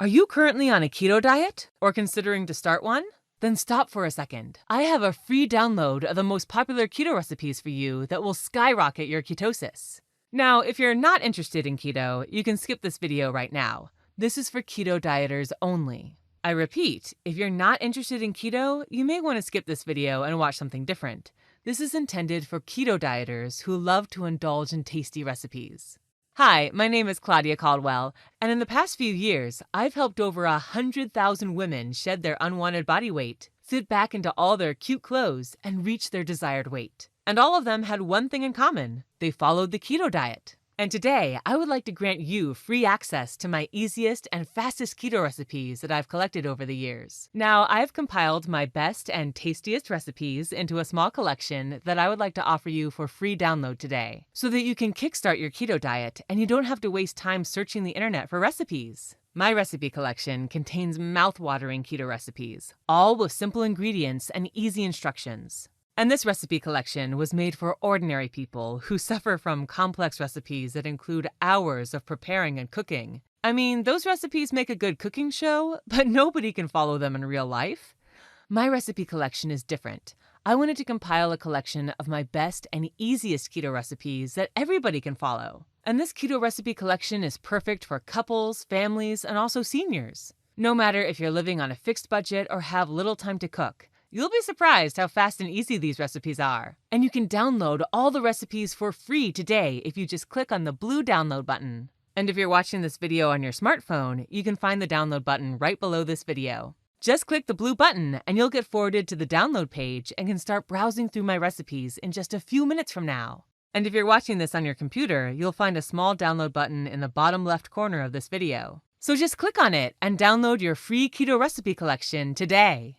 Are you currently on a keto diet or considering to start one? Then stop for a second. I have a free download of the most popular keto recipes for you that will skyrocket your ketosis. Now, if you're not interested in keto, you can skip this video right now. This is for keto dieters only. I repeat, if you're not interested in keto, you may want to skip this video and watch something different. This is intended for keto dieters who love to indulge in tasty recipes. Hi, my name is Claudia Caldwell, and in the past few years, I've helped over 100,000 women shed their unwanted body weight, fit back into all their cute clothes, and reach their desired weight. And all of them had one thing in common: they followed the keto diet. And today, I would like to grant you free access to my easiest and fastest keto recipes that I've collected over the years. Now, I've compiled my best and tastiest recipes into a small collection that I would like to offer you for free download today, so that you can kickstart your keto diet and you don't have to waste time searching the internet for recipes. My recipe collection contains mouth-watering keto recipes, all with simple ingredients and easy instructions. And this recipe collection was made for ordinary people who suffer from complex recipes that include hours of preparing and cooking. I mean, those recipes make a good cooking show, but nobody can follow them in real life. My recipe collection is different. I wanted to compile a collection of my best and easiest keto recipes that everybody can follow. And this keto recipe collection is perfect for couples, families, and also seniors. No matter if you're living on a fixed budget or have little time to cook, you'll be surprised how fast and easy these recipes are. And you can download all the recipes for free today if you just click on the blue download button. And if you're watching this video on your smartphone, you can find the download button right below this video. Just click the blue button and you'll get forwarded to the download page and can start browsing through my recipes in just a few minutes from now. And if you're watching this on your computer, you'll find a small download button in the bottom left corner of this video. So just click on it and download your free keto recipe collection today.